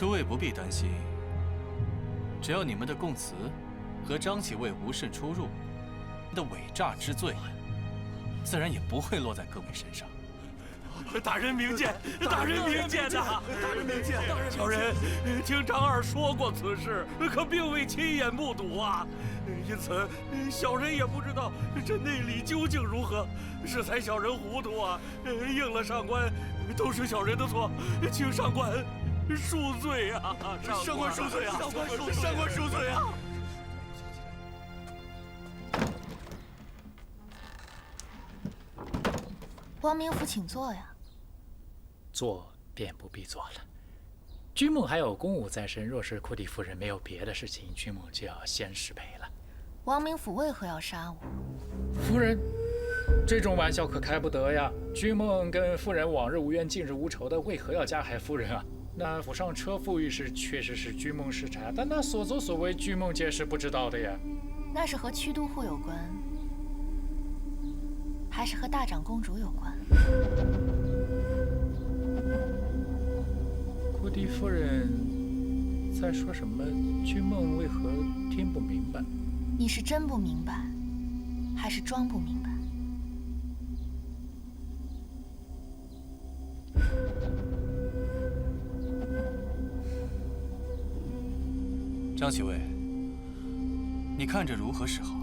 诸位不必担心，只要你们的供词和张启卫无事出入的伪诈之罪，自然也不会落在各位身上。大人明鉴，大人明鉴呐！大人明鉴，小人听张二说过此事，可并未亲眼目睹啊，因此小人也不知道这内里究竟如何，是才小人糊涂啊，应了上官，都是小人的错，请上官恕罪啊！上官恕罪啊！上官恕罪啊！王明府，请坐呀。坐便不必坐了。君梦还有公务在身，若是库地夫人没有别的事情，君梦就要先失陪了。王明府为何要杀我？夫人，这种玩笑可开不得呀！君梦跟夫人往日无冤，近日无仇的，为何要加害夫人啊？那府上车夫一事确实是君梦失察，但那所作所为，君梦皆是不知道的呀。那是和屈都护有关，还是和大长公主有关？库地夫人在说什么？君梦为何听不明白？你是真不明白，还是装不明白？张启卫，你看着如何是好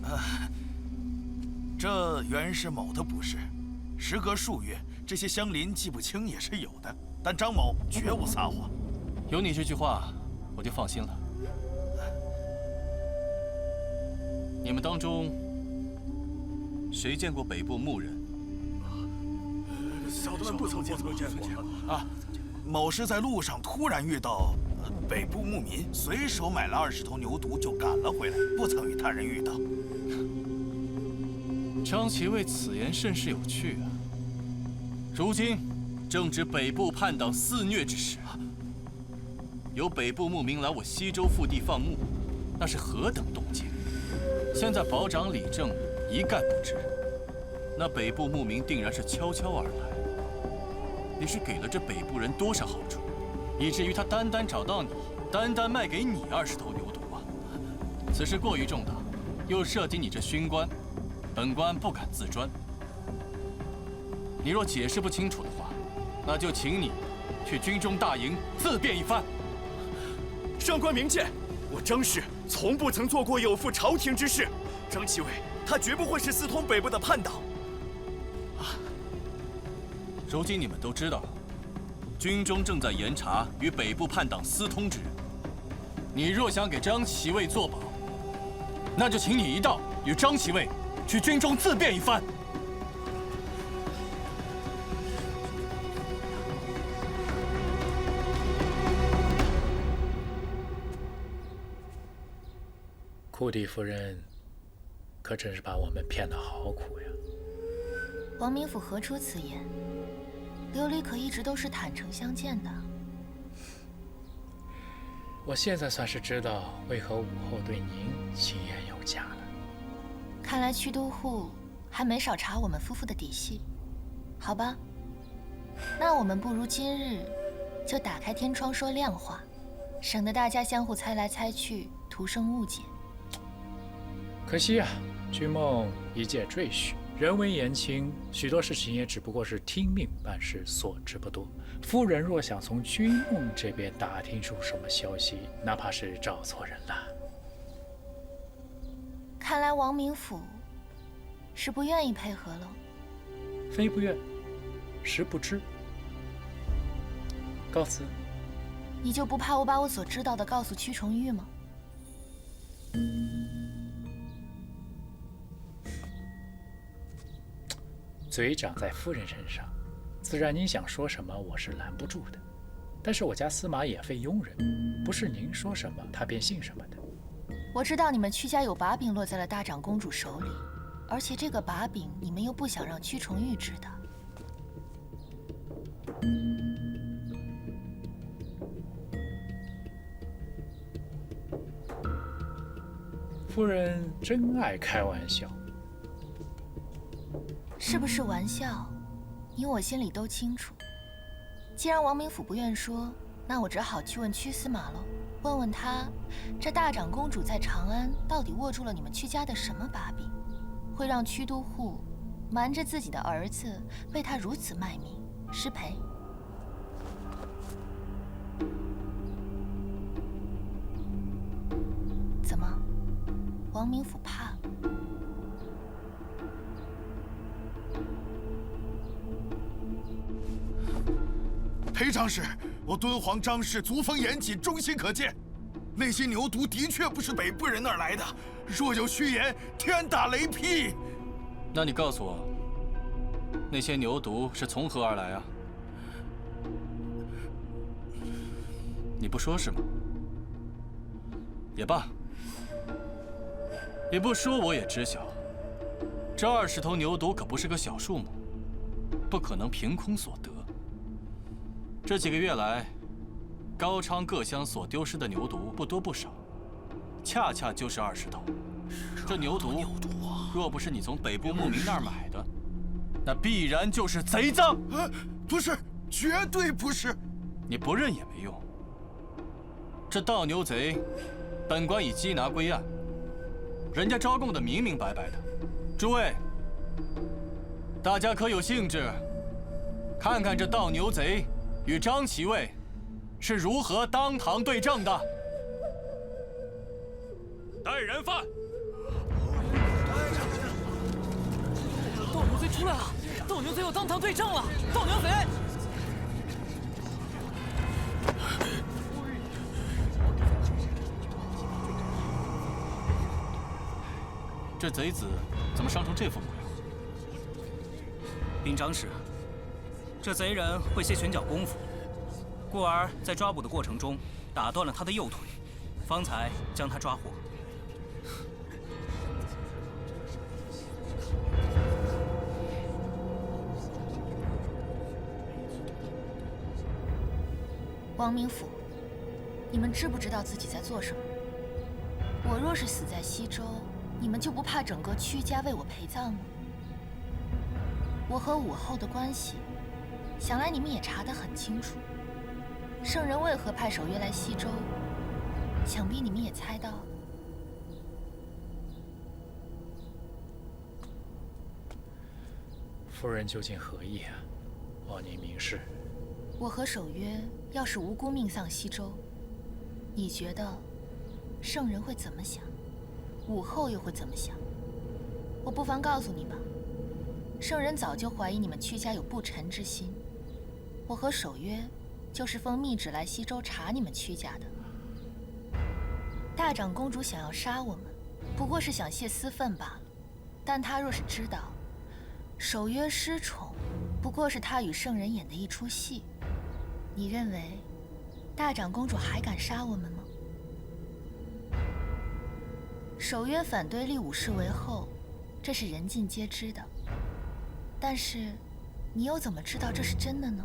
啊？这原是某的不是。时隔数月，这些乡邻记不清也是有的，但张某绝无撒谎。有你这句话，我就放心了。你们当中谁见过北部牧人？小的们不曾见过啊，某是在路上突然遇到北部牧民，随手买了20头牛犊就赶了回来，不曾与他人遇到。张启卫此言甚是有趣啊！如今正值北部叛党肆虐之时，有北部牧民来我西州腹地放牧，那是何等动静！现在保长李正一概不知，那北部牧民定然是悄悄而来。你是给了这北部人多少好处，以至于他单单找到你，单单卖给你20头牛犊啊！此事过于重大，又涉及你这勋官。本官不敢自专，你若解释不清楚的话，那就请你去军中大营自辩一番。上官明鉴，我张氏从不曾做过有负朝廷之事。张启伟，他绝不会是私通北部的叛党。如今你们都知道了，军中正在严查与北部叛党私通之人。你若想给张启卫作保，那就请你一道与张启卫去军中自辩一番。库地夫人，可真是把我们骗得好苦呀！王明府何出此言？琉璃可一直都是坦诚相见的。我现在算是知道为何武后对您情言有加了。看来屈都护还没少查我们夫妇的底细。好吧，那我们不如今日就打开天窗说亮话，省得大家相互猜来猜去，徒生误解。可惜啊，君梦一介赘婿，人微言轻，许多事情也只不过是听命办事，所知不多。夫人若想从君梦这边打听出什么消息，哪怕是找错人了。看来王明府是不愿意配合了。非不愿，实不知。告辞。你就不怕我把我所知道的告诉屈重玉吗？嘴长在夫人身上，自然您想说什么，我是拦不住的。但是我家司马也非庸人，不是您说什么，他便信什么的。我知道你们屈家有把柄落在了大长公主手里，而且这个把柄你们又不想让屈重玉知道。夫人真爱开玩笑。是不是玩笑，你我心里都清楚。既然王明府不愿说，那我只好去问屈司马喽，问问他，这大长公主在长安到底握住了你们屈家的什么把柄，会让屈都护瞒着自己的儿子为他如此卖命失陪？怎么，王明府怕了？裴长史，我敦煌张氏族风严谨，忠心可见。那些牛犊的确不是北部人那儿来的，若有虚言，天打雷劈。那你告诉我，那些牛犊是从何而来啊？你不说是吗？也罢，也不说我也知晓，这20头牛犊可不是个小数目，不可能凭空所得。这几个月来，高昌各乡所丢失的牛犊不多不少，恰恰就是20头。这牛犊若不是你从北部牧民那儿买的，那必然就是贼赃。不是，绝对不是。你不认也没用。这盗牛贼，本官已缉拿归案，人家招供的明明白白的。诸位，大家可有兴致看看这盗牛贼与张骑尉是如何当堂对证的？带人犯！盗牛贼出来了！盗牛贼要当堂对证了！盗牛贼！这贼子怎么伤成这副模样？禀长史，这贼人会些拳脚功夫，故而在抓捕的过程中打断了他的右腿，方才将他抓获。王明府，你们知不知道自己在做什么？我若是死在西周，你们就不怕整个屈家为我陪葬吗？我和武后的关系，想来你们也查得很清楚。圣人为何派守约来西周，想必你们也猜到了。夫人究竟何意啊？望您明示。我和守约要是无辜命丧西周，你觉得圣人会怎么想？武后又会怎么想？我不妨告诉你吧，圣人早就怀疑你们屈家有不臣之心。我和守约就是奉密旨来西周查你们屈家的。大长公主想要杀我们，不过是想泄私愤罢了。但她若是知道守约失宠，不过是她与圣人演的一出戏，你认为大长公主还敢杀我们吗？守约反对立武士为后，这是人尽皆知的。但是，你又怎么知道这是真的呢？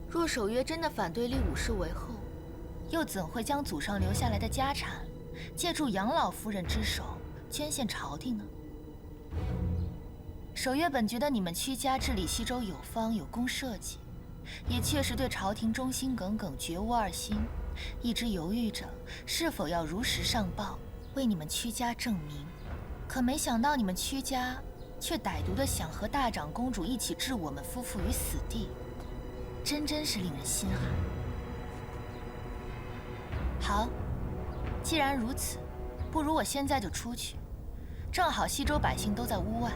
若守约真的反对立武士为后，又怎会将祖上留下来的家产，借助杨老夫人之手捐献朝廷呢？守约本觉得你们屈家治理西周有方有功社稷，也确实对朝廷忠心耿耿，绝无二心，一直犹豫着是否要如实上报，为你们屈家正名。可没想到你们屈家却歹毒的想和大长公主一起置我们夫妇于死地，真是令人心寒。好，既然如此，不如我现在就出去，正好西周百姓都在屋外。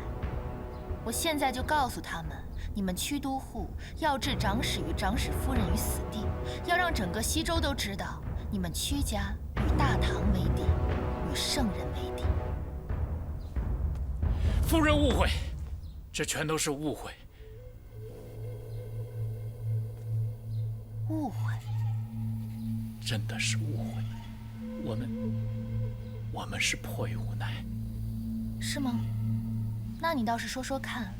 我现在就告诉他们，你们屈都护要置长史与长史夫人于死地，要让整个西周都知道，你们屈家与大唐为敌，与圣人为敌。夫人误会，这全都是误会。误会？真的是误会。我们是迫于无奈。是吗？那你倒是说说看，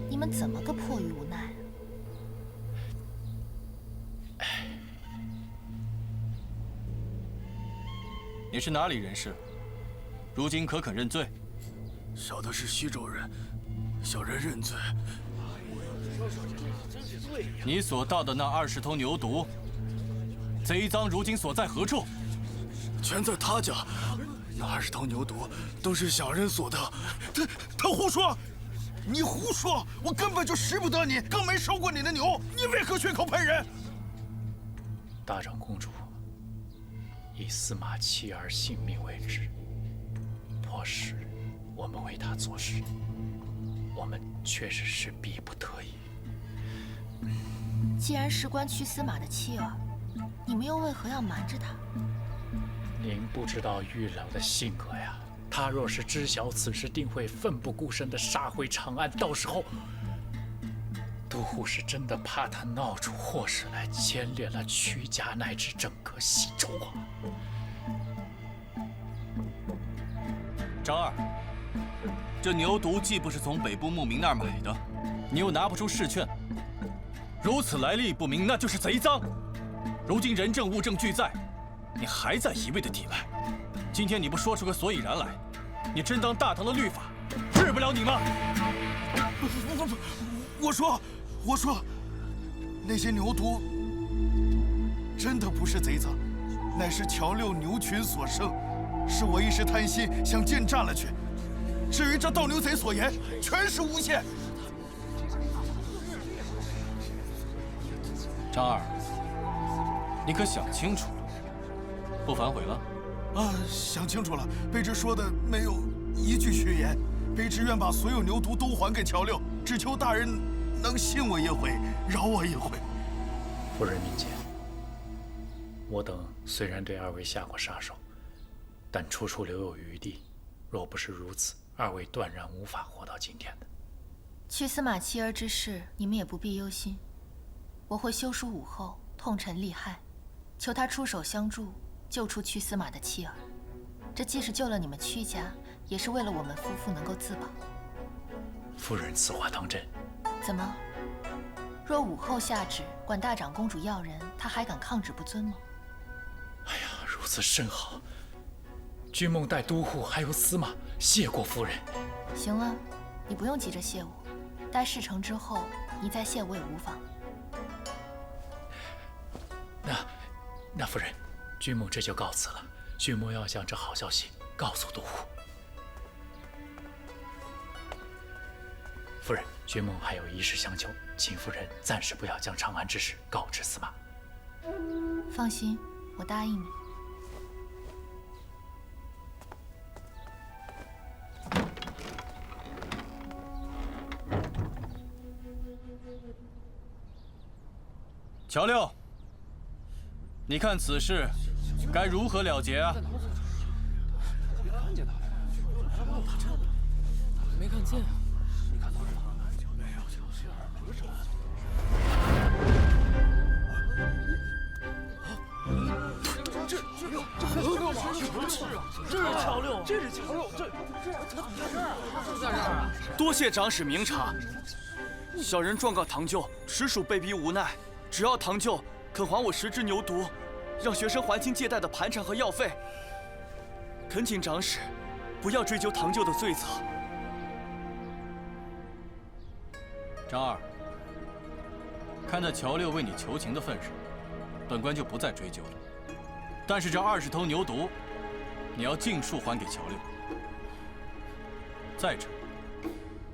你们怎么个迫于无奈啊？你是哪里人士？如今可肯认罪？小的是西周人，小人认罪。你所盗的那20头牛犊，贼赃如今所在何处？全在他家。那20头牛犊都是小人所得。他胡说！你胡说！我根本就识不得你，更没收过你的牛，你为何血口喷人？大长公主以司马妻儿性命为之，迫使我们为她做事，我们确实是逼不得已。既然事关去司马的妻儿，你们又为何要瞒着他？您不知道玉娆的性格呀，她若是知晓此事，定会奋不顾身地杀回长安。到时候，都护是真的怕她闹出祸事来，牵连了屈家乃至整个西周啊！张二，这牛犊既不是从北部牧民那儿买的，你又拿不出试券，如此来历不明，那就是贼赃。如今人证物证俱在，你还在一味的抵赖。今天你不说出个所以然来，你真当大唐的律法治不了你吗？不，我说，那些牛犊真的不是贼赃，乃是乔六牛群所生，是我一时贪心想奸诈了去。至于这盗牛贼所言，全是诬陷。张二，你可想清楚了？不反悔了？想清楚了。卑职说的没有一句虚言，卑职愿把所有牛犊都还给乔六，只求大人能信我一回，饶我一回。夫人明鉴，我等虽然对二位下过杀手，但处处留有余地。若不是如此，二位断然无法活到今天的。去司马妻儿之事，你们也不必忧心。我会修书武后，痛陈利害，求他出手相助，救出去司马的妻儿。这既是救了你们屈家，也是为了我们夫妇能够自保。夫人此话当真？怎么？若武后下旨管大长公主要人，她还敢抗旨不遵吗？哎呀，如此甚好。君梦待都护还有司马谢过夫人。行了，你不用急着谢我，待事成之后，你再谢我也无妨。那夫人，君梦这就告辞了。君梦要将这好消息告诉都护。夫人，君梦还有一事相求，请夫人暂时不要将长安之事告知司马。放心，我答应你。乔六，你看此事该如何了结啊？没看见。这是乔六，这在这儿啊！多谢长史明察，小人状告堂舅，实属被逼无奈。只要堂舅肯还我10只牛犊，让学生还清借贷的盘缠和药费，恳请长史不要追究堂舅的罪责。张二，看在乔六为你求情的份上，本官就不再追究了。但是这20头牛犊，你要尽数还给乔六。再者，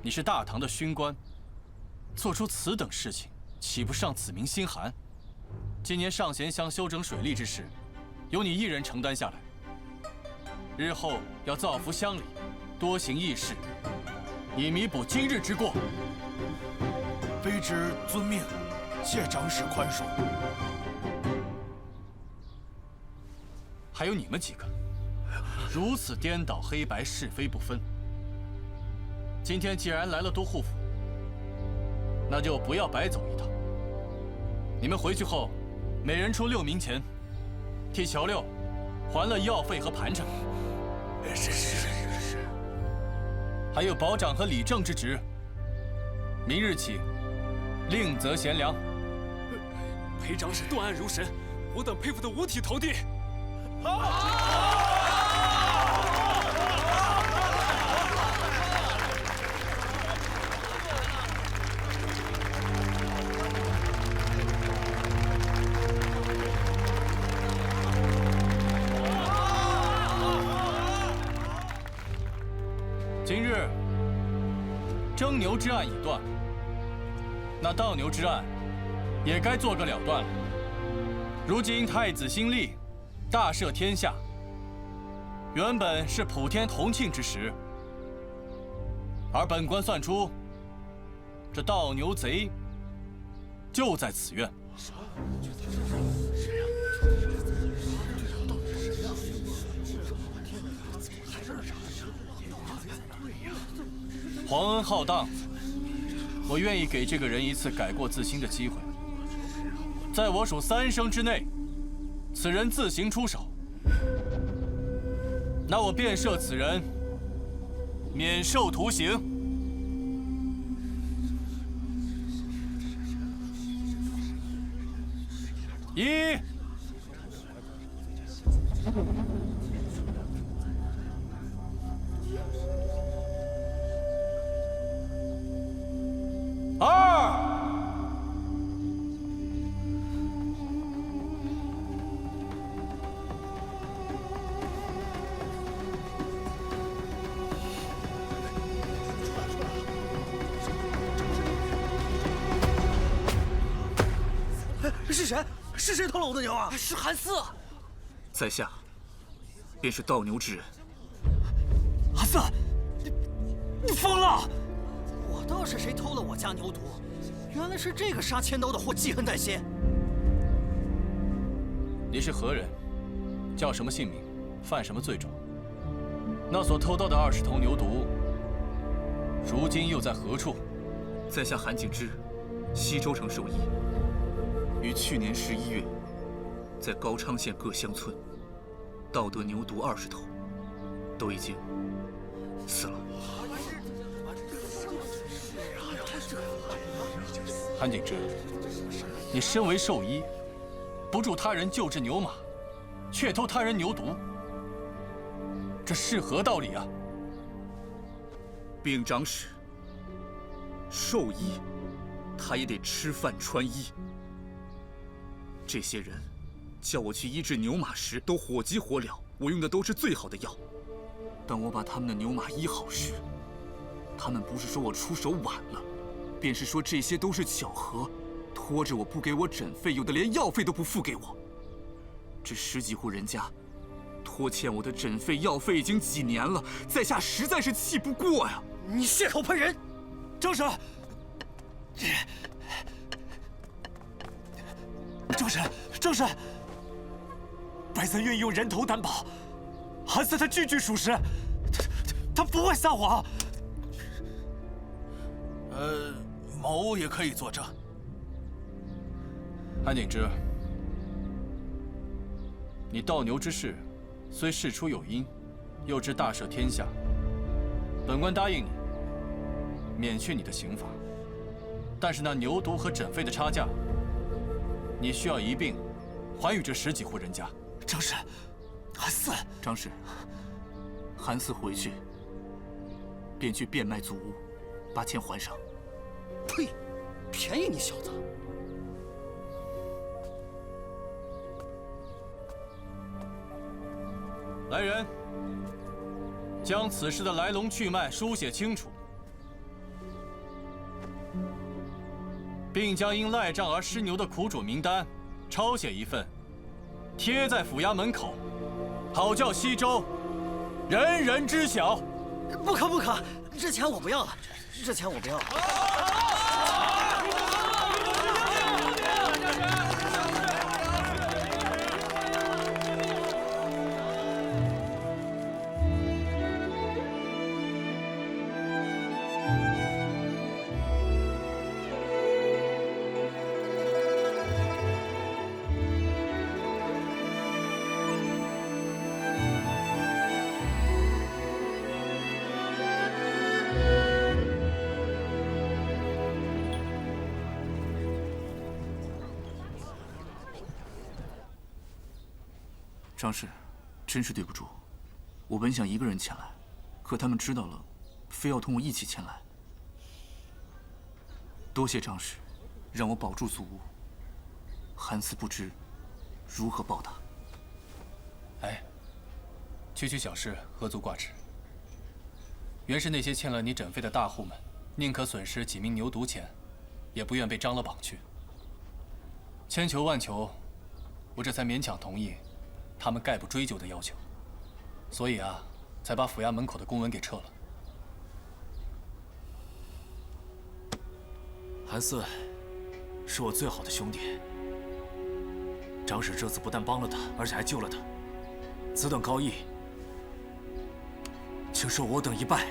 你是大唐的勋官，做出此等事情，岂不上子民心寒？今年上弦乡修整水利之事，由你一人承担下来。日后要造福乡里，多行义事，以弥补今日之过。卑职遵命，谢长史宽恕。还有你们几个，如此颠倒黑白，是非不分。今天既然来了都护府，那就不要白走一趟。你们回去后，每人出6名钱，替乔六还了药费和盘缠。是。还有保长和理政之职，明日起另择贤良。裴长史断案如神，我等佩服得五体投地。之案已断，那盗牛之案也该做个了断了。如今太子新立，大赦天下，原本是普天同庆之时，而本官算出，这盗牛贼就在此院。皇恩浩荡，我愿意给这个人一次改过自新的机会。在我数3声之内，此人自行出手，那我便赦此人免受徒刑。1、2、是谁？是谁偷了我的牛啊？是韩四。在下便是盗牛之人。韩四，你疯了！我倒是谁偷了我家牛犊？原来是这个杀千刀的货记恨在心。你是何人？叫什么姓名？犯什么罪状？那所偷盗的20头牛犊，如今又在何处？在下韩景之，西州城兽医，于去年11月，在高昌县各乡村盗得牛犊20头，都已经死了。韩景之，你身为兽医，不助他人救治牛马，却偷他人牛犊，这是何道理啊？禀长史，兽医他也得吃饭穿衣。这些人叫我去医治牛马时，都火急火燎，我用的都是最好的药。当我把他们的牛马医好时，他们不是说我出手晚了，便是说这些都是巧合，拖着我不给我诊费，有的连药费都不付给我。这10几户人家拖欠我的诊费、药费已经几年了，在下实在是气不过呀！你血口喷人！正是，正是，白三愿意用人头担保，韩四他句句属实，他不会撒谎。某也可以作证。韩景之，你盗牛之事，虽事出有因，又知大赦天下，本官答应你，免去你的刑罚。但是那牛犊和诊费的差价，你需要一并还与这10几户人家。张氏，韩四，张氏，韩四回去便去变卖祖屋，把钱还上。呸！便宜你小子！来人，将此事的来龙去脉书写清楚，并将因赖账而失牛的苦主名单抄写一份，贴在府衙门口，好叫西州人人知晓。不可，这钱我不要了，这钱我不要了。张氏，真是对不住，我本想一个人前来，可他们知道了，非要同我一起前来。多谢张氏，让我保住祖屋。韩四不知如何报答。哎，区区小事，何足挂齿。原是那些欠了你诊费的大户们，宁可损失几名牛犊钱，也不愿被张了绑去。千求万求，我这才勉强同意他们概不追究的要求。所以啊，才把府衙门口的公文给撤了。韩四是我最好的兄弟，张氏这次不但帮了他，而且还救了他。此等高义，请受我等一拜。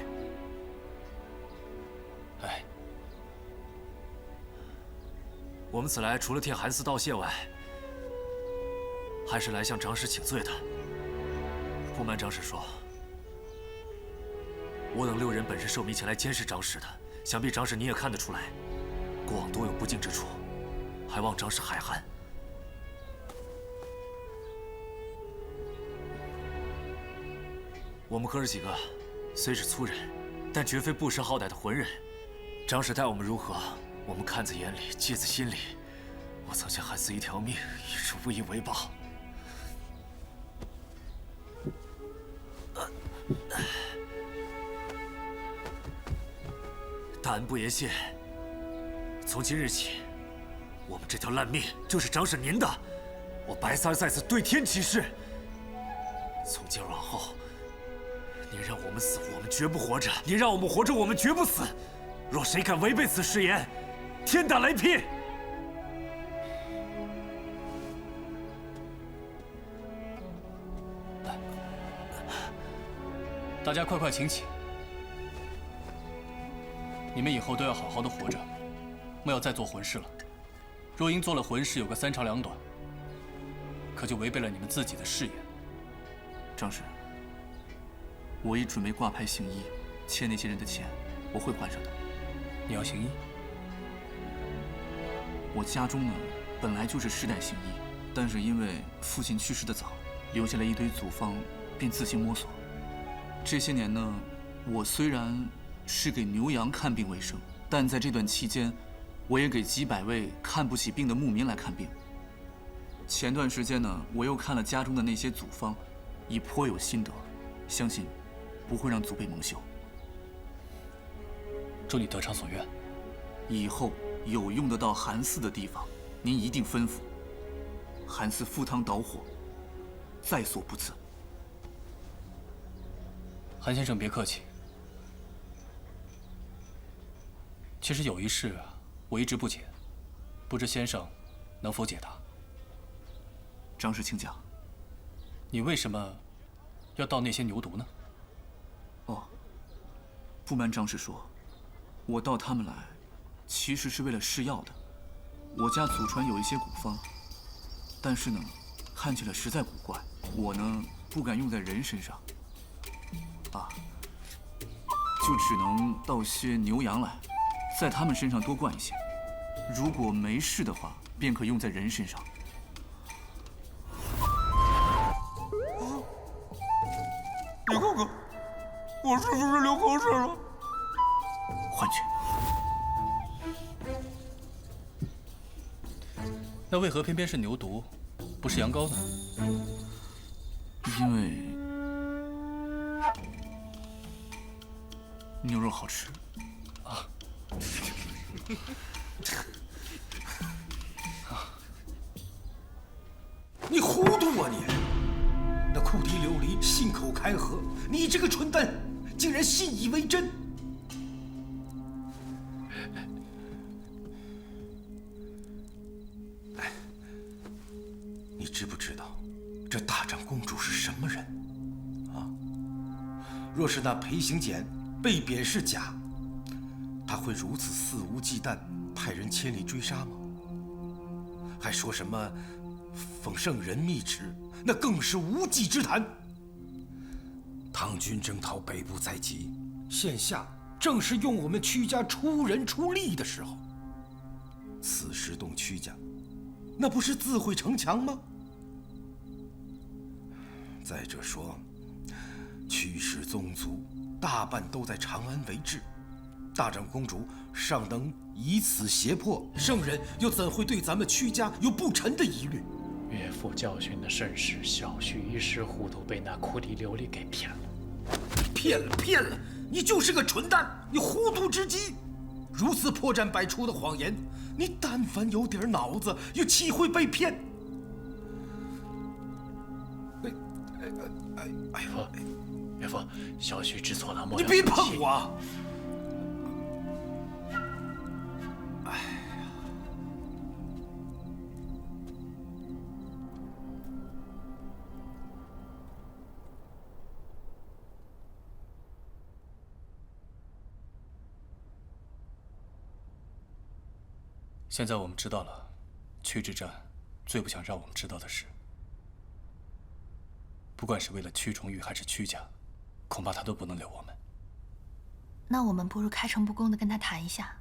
哎，我们此来除了替韩四道谢外，还是来向张氏请罪的。不瞒张氏说，我等6人本是受命前来监视张氏的，想必张氏你也看得出来，过往多有不敬之处，还望张氏海涵。我们哥儿几个虽是粗人，但绝非不识好歹的浑人。张氏待我们如何，我们看在眼里，记在心里。我曾欠韩四一条命，亦是无以为报。大恩不言谢。从今日起，我们这条烂命就是张氏您的。我白三儿在此对天起誓，从今往后，您让我们死，我们绝不活着；您让我们活着，我们绝不死。若谁敢违背此誓言，天打雷劈！大家快请起！你们以后都要好好的活着，莫要再做浑事了。若因做了浑事有个3长2短，可就违背了你们自己的誓言。张氏，我已准备挂牌行医，欠那些人的钱我会还上的。你要行医？我家中呢本来就是世代行医，但是因为父亲去世的早，留下了一堆祖方，便自行摸索。这些年呢，我虽然是给牛羊看病为生，但在这段期间，我也给几百位看不起病的牧民来看病。前段时间呢，我又看了家中的那些祖方，已颇有心得，相信不会让祖辈蒙羞。祝你得偿所愿。以后有用得到韩四的地方，您一定吩咐。韩四赴汤蹈火，在所不辞。韩先生别客气。其实有一事啊，我一直不解，不知先生能否解答？张氏，请讲。你为什么要盗那些牛犊呢？哦，不瞒张氏说，我盗他们来，其实是为了试药的。我家祖传有一些古方，但是呢，看起来实在古怪，我呢不敢用在人身上。就只能盗些牛羊来，在他们身上多灌一些。如果没事的话，便可用在人身上。你看看，我是不是流口水了？换去。那为何偏偏是牛犊，不是羊羔呢？因为牛肉好吃啊！你糊涂啊你！那库迪琉璃信口开河，你这个蠢蛋竟然信以为真！哎，你知不知道这大长公主是什么人？啊？若是那裴行俭被贬是假，他会如此肆无忌惮派人千里追杀吗？还说什么奉圣人密旨，那更是无稽之谈。唐军征讨北部在即，现下正是用我们屈家出人出力的时候。此时动屈家，那不是自毁城墙吗？再者说，屈氏宗族大半都在长安为治，大长公主尚能以此胁迫，圣人又怎会对咱们屈家有不臣的疑虑？岳父教训的甚是，小婿一时糊涂，被那库迪琉璃给骗了。骗了！你就是个蠢蛋！你糊涂之极！如此破绽百出的谎言，你但凡有点脑子，又岂会被骗？岳父，小婿知错了，莫你别碰我！现在我们知道了，屈之战最不想让我们知道的事。不管是为了屈重玉还是屈家，恐怕他都不能留我们。那我们不如开诚布公地跟他谈一下，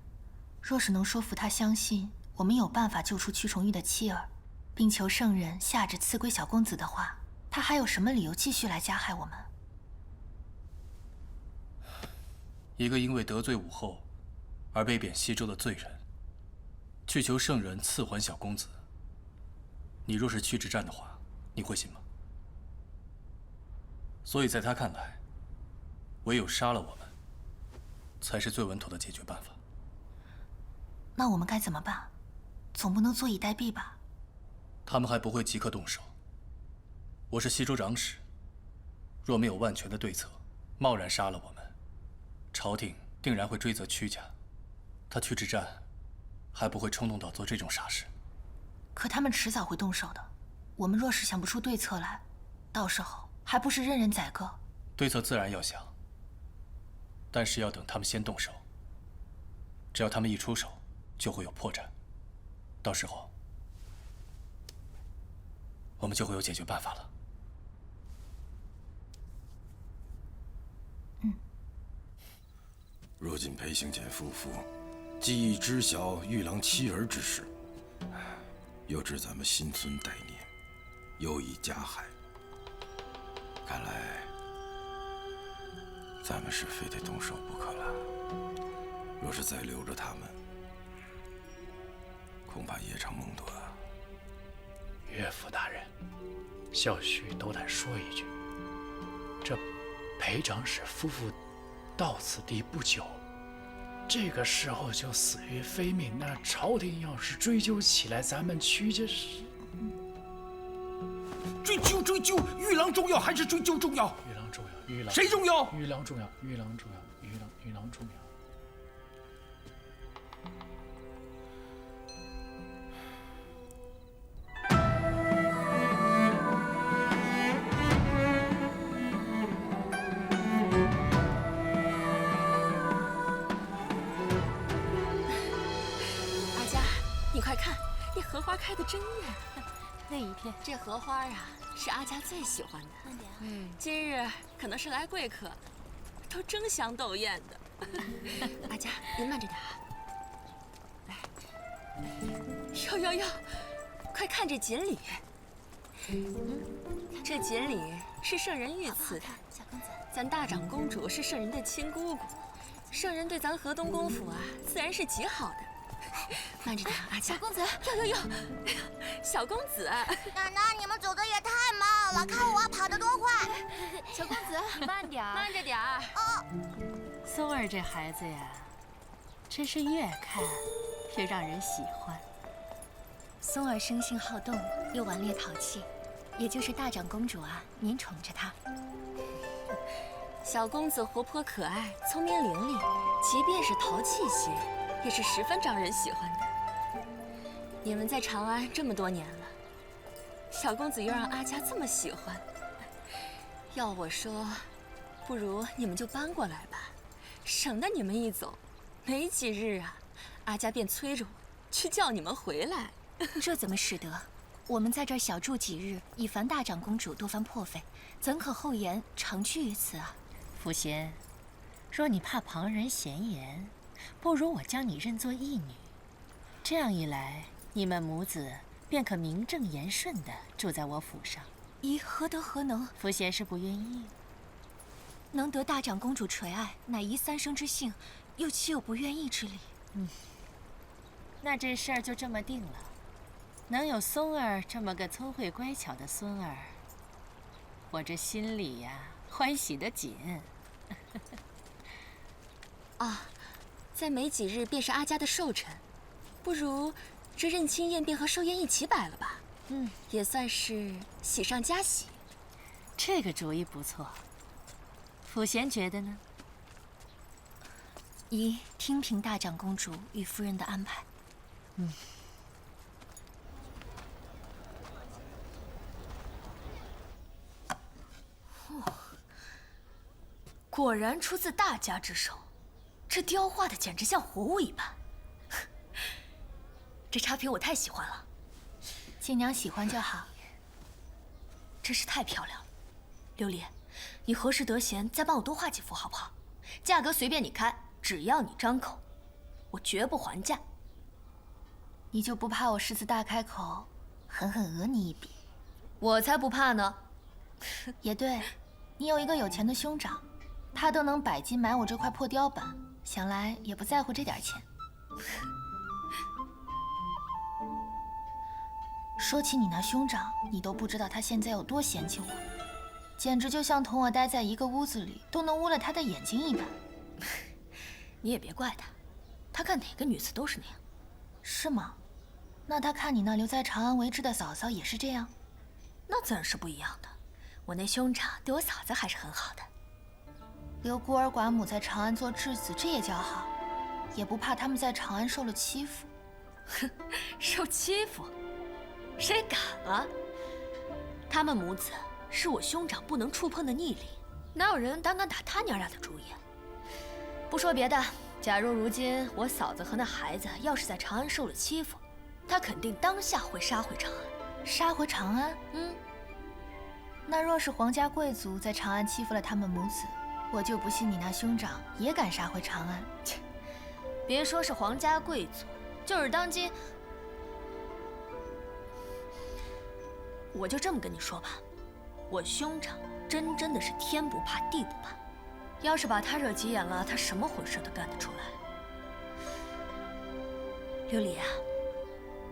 若是能说服他相信我们有办法救出屈重玉的妻儿，并求圣人下旨赐归小公子的话，他还有什么理由继续来加害我们？一个因为得罪武后而被贬西周的罪人，去求圣人赐还小公子。你若是屈之战的话，你会信吗？所以在他看来，唯有杀了我们，才是最稳妥的解决办法。那我们该怎么办？总不能坐以待毙吧？他们还不会即刻动手。我是西周长史，若没有万全的对策，贸然杀了我们，朝廷定然会追责屈家。他屈之战还不会冲动到做这种傻事。可他们迟早会动手的。我们若是想不出对策来，到时候还不是任人宰割？对策自然要想，但是要等他们先动手。只要他们一出手，就会有破绽，到时候我们就会有解决办法了。如今裴行俭夫妇既已知晓玉郎妻儿之事，又知咱们心存歹念，有意加害，看来咱们是非得动手不可了。若是再留着他们，恐怕夜长梦多啊。岳父大人，小婿斗胆说一句，这裴长史夫妇到此地不久，这个时候就死于非命，那朝廷要是追究起来，咱们屈家是追究，玉郎重要还是追究重要？玉郎重要，玉郎谁重要？玉郎重要，玉郎重要，玉郎重要。你快看，那荷花开得真艳。那一片，这荷花啊，是阿佳最喜欢的。今日可能是来贵客，都争香斗艳的。阿佳，您慢着点啊。来，哟，快看这锦鲤。这锦鲤是圣人御赐的。小公子，咱大长公主是圣人的亲姑姑，圣人对咱河东公府啊，自然是极好的。慢着点，阿佳。小公子，哟，小公子。奶奶，你们走的也太慢了，看我跑得多快！小公子，慢点儿，慢着点儿。松儿这孩子呀，真是越看越让人喜欢。松儿生性好动，又顽劣淘气，也就是大长公主啊，您宠着她。小公子活泼可爱，聪明伶俐，即便是淘气些，也是十分招人喜欢的。你们在长安这么多年了，小公子又让阿佳这么喜欢，要我说，不如你们就搬过来吧，省得你们一走，没几日啊，阿佳便催着我去叫你们回来。这怎么使得？我们在这儿小住几日，以烦大长公主多番破费，怎可厚颜长居于此啊？福贤，若你怕旁人闲言，不如我将你认作义女，这样一来，你们母子便可名正言顺地住在我府上。姨何德何能？福贤是不愿意。能得大长公主垂爱，乃姨三生之幸，又岂有不愿意之理？那这事儿就这么定了。能有松儿这么个聪慧乖巧的孙儿，我这心里呀欢喜得紧。再没几日便是阿家的寿辰，不如这任清宴便和寿宴一起摆了吧？也算是喜上加喜。这个主意不错。辅贤觉得呢？宜听凭大长公主与夫人的安排。果然出自大家之手，这雕画的简直像活物一般。这插品我太喜欢了，静娘喜欢就好。真是太漂亮了，琉璃，你何时得闲再帮我多画几幅好不好？价格随便你开，只要你张口，我绝不还价。你就不怕我狮子大开口，狠狠讹你一笔？我才不怕呢。也对，你有一个有钱的兄长，他都能摆金买我这块破雕板，想来也不在乎这点钱。说起你那兄长，你都不知道他现在有多嫌弃我，简直就像同我待在一个屋子里都能污了他的眼睛一般。你也别怪他，他看哪个女子都是那样。是吗？那他看你那留在长安为质的嫂嫂也是这样？那自然是不一样的。我那兄长对我嫂子还是很好的，留孤儿寡母在长安做质子，这也叫好，也不怕他们在长安受了欺负。哼，受欺负？谁敢啊？他们母子是我兄长不能触碰的逆鳞，哪有人胆敢打他娘俩的主意？不说别的，假如如今我嫂子和那孩子要是在长安受了欺负，他肯定当下会杀回长安。杀回长安？那若是皇家贵族在长安欺负了他们母子，我就不信你那兄长也敢杀回长安。切，别说是皇家贵族，就是当今，我就这么跟你说吧，我兄长真的是天不怕地不怕，要是把他惹急眼了，他什么混事都干得出来。琉璃啊，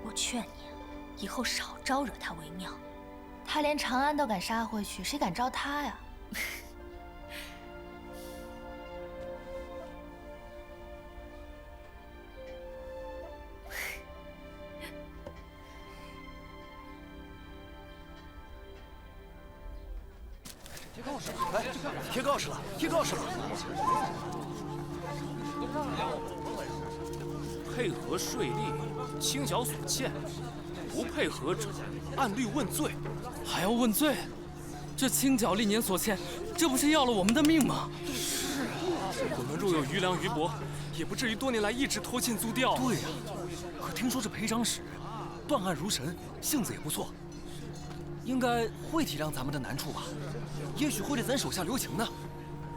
我劝你以后少招惹他为妙。他连长安都敢杀回去，谁敢招他呀？贴告示了，贴告示了！配合税吏，清缴所欠；不配合者，按律问罪。还要问罪？这清缴历年所欠，这不是要了我们的命吗？是啊，我们若有余粮余帛，也不至于多年来一直拖欠租调。对呀，可听说这裴长史办案如神，性子也不错，应该会体谅咱们的难处吧？也许会对咱手下留情呢。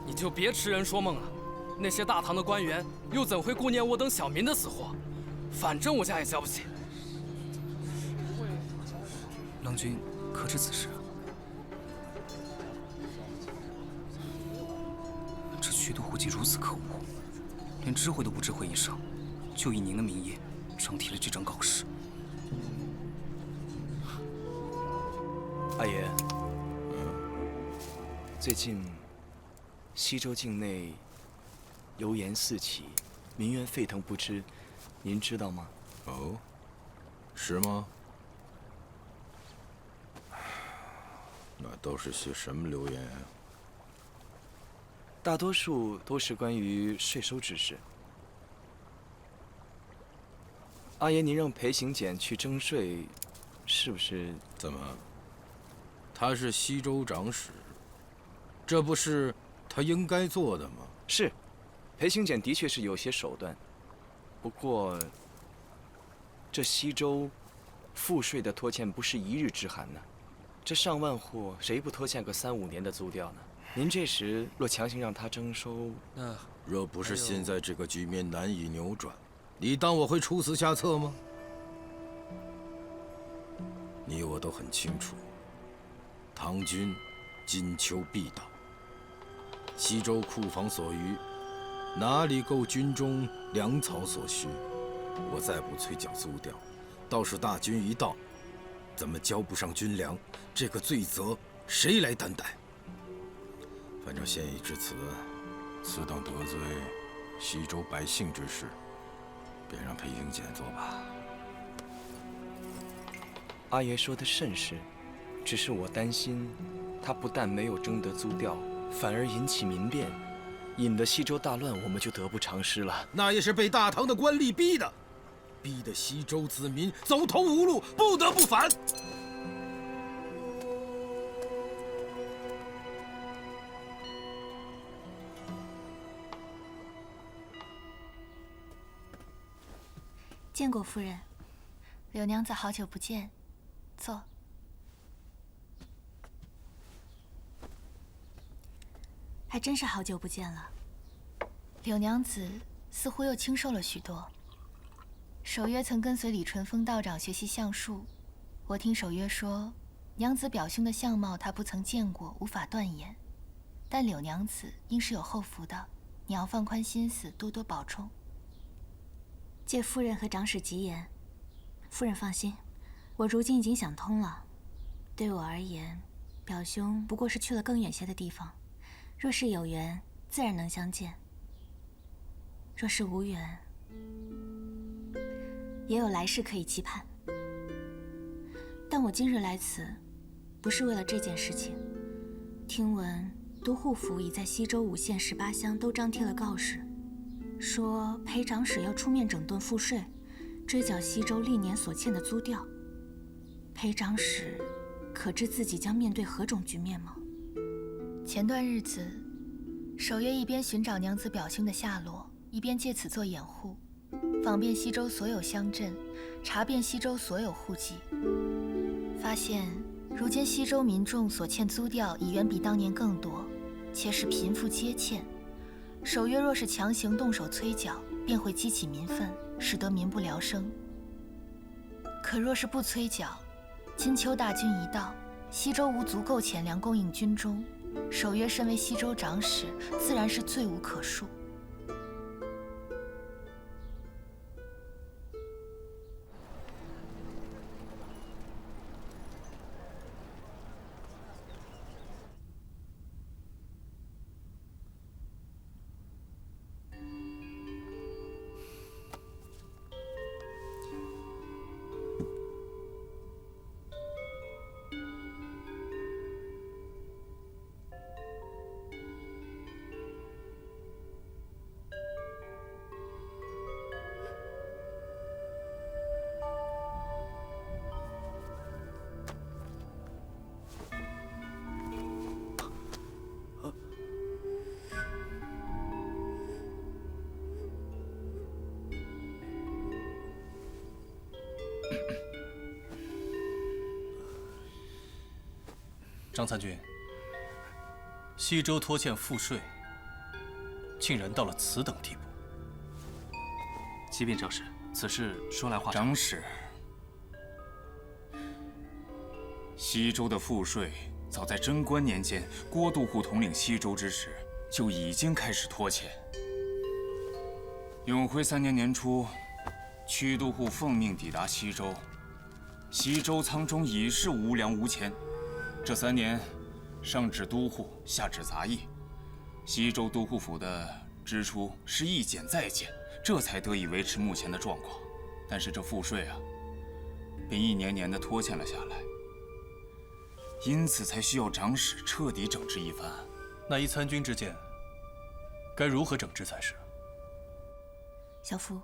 你就别痴人说梦了，那些大唐的官员又怎会顾念我等小民的死活？反正我家也交不起。郎君可知此事？这虚度户籍如此可恶，连知会都不知会一声，就以您的名义张贴了这张告示。阿爷，最近西周境内流言四起，民怨沸腾不知，您知道吗？哦，是吗？那都是些什么流言啊？大多数都是关于税收之事。阿爷，您让裴行俭去征税，是不是？怎么？他是西州长史，这不是他应该做的吗？是，裴行俭的确是有些手段，不过这西州赋税的拖欠不是一日之寒呢。这上万户，谁不拖欠个3、5年的租调呢？您这时若强行让他征收，那若不是现在这个局面难以扭转，你当我会出此下策吗？你我都很清楚，唐军今秋必到，西州库房所余，哪里够军中粮草所需？我再不催缴租调，倒是大军一到，怎么交不上军粮？这个罪责谁来担待？反正现已至此，此等得罪，西周百姓之事，便让裴行俭做吧。阿爷说的甚是，只是我担心，他不但没有征得租调，反而引起民变，引得西周大乱，我们就得不偿失了。那也是被大唐的官吏逼的，逼得西周子民走投无路，不得不反。见过夫人。柳娘子，好久不见，坐。还真是好久不见了。柳娘子似乎又清瘦了许多。守约曾跟随李淳风道长学习相术，我听守约说，娘子表兄的相貌他不曾见过，无法断言。但柳娘子应是有后福的，你要放宽心思，多多保重。借夫人和长史吉言，夫人放心，我如今已经想通了。对我而言，表兄不过是去了更远些的地方，若是有缘，自然能相见；若是无缘，也有来世可以期盼。但我今日来此，不是为了这件事情。听闻都护府已在西周5县18乡都张贴了告示，说裴长史要出面整顿赋税，追缴西周历年所欠的租调。裴长史可知自己将面对何种局面吗？前段日子，守约一边寻找娘子表兄的下落，一边借此做掩护，访遍西周所有乡镇，查遍西周所有户籍，发现如今西周民众所欠租调已远比当年更多，且是贫富皆欠。守约若是强行动手催缴，便会激起民愤，使得民不聊生。可若是不催缴，金秋大军一到，西周无足够钱粮供应军中，守约身为西周长史，自然是罪无可恕。张参军，西周拖欠赋税，竟然到了此等地步。启禀长史，此事说来话长。长史，西周的赋税早在贞观年间，郭都护统领西周之时就已经开始拖欠。永徽3年年初，屈都护奉命抵达西周，西周仓中已是无粮无钱。这3年，上至都护，下至杂役，西周都护府的支出是一减再减，这才得以维持目前的状况。但是这赋税啊，便一年年的拖欠了下来，因此才需要长史彻底整治一番。那依参军之见，该如何整治才是？小福，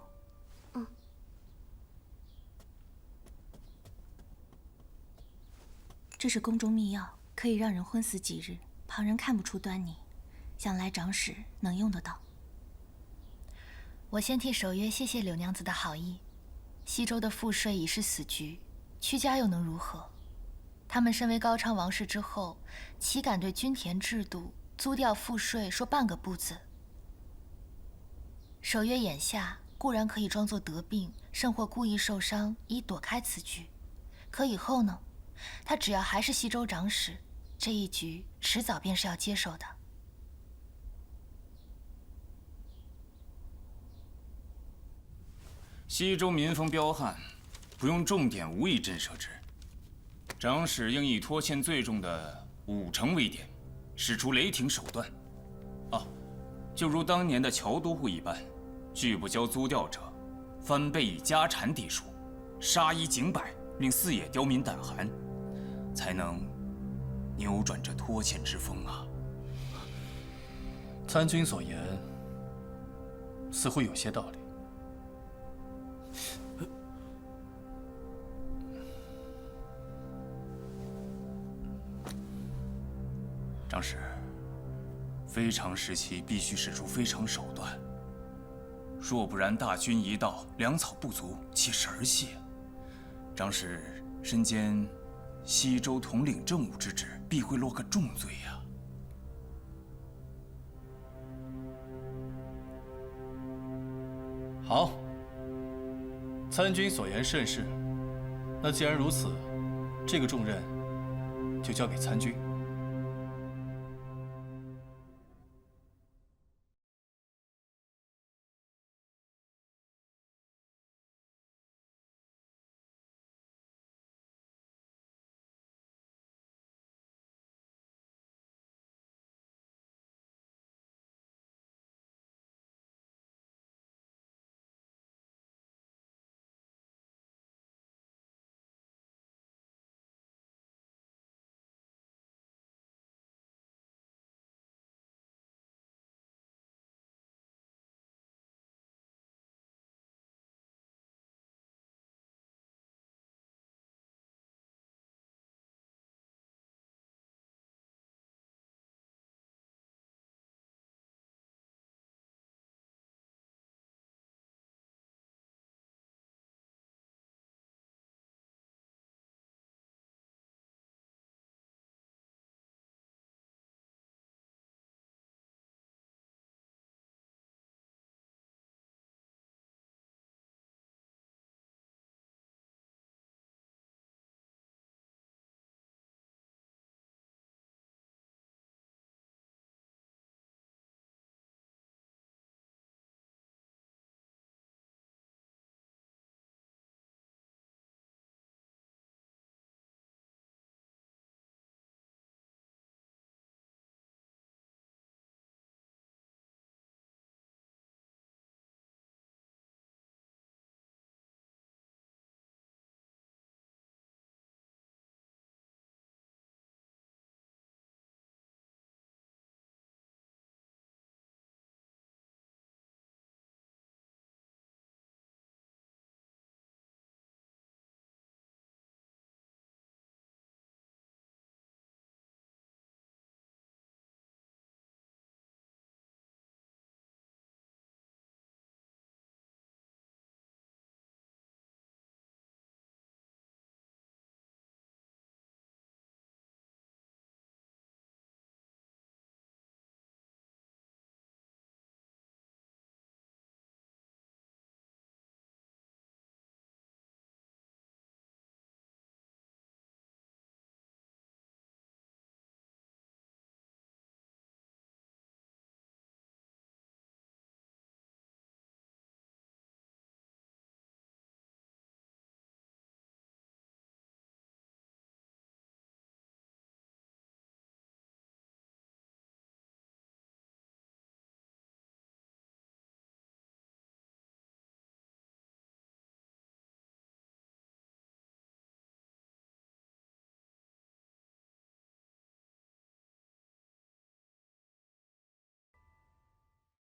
这是宫中秘药，可以让人昏死几日，旁人看不出端倪。想来长史能用得到。我先替守约谢谢柳娘子的好意。西周的赋税已是死局，屈家又能如何？他们身为高昌王室之后，岂敢对均田制度、租调赋税说半个不字？守约眼下固然可以装作得病，甚或故意受伤，以躲开此局。可以后呢？他只要还是西周长史，这一局迟早便是要接手的。西周民风彪悍，不用重点无意震慑之。长史应以拖欠最重的5成为典，使出雷霆手段。就如当年的乔都护一般，拒不交租调者，翻倍以家产抵赎，杀一儆百，令四野刁民胆寒，才能扭转这拖欠之风啊！参军所言似乎有些道理。张使，非常时期必须使出非常手段，若不然大军一到，粮草不足，岂是儿戏？张使身兼西州统领政务之职，必会落个重罪呀。好，参军所言甚是。那既然如此，这个重任就交给参军。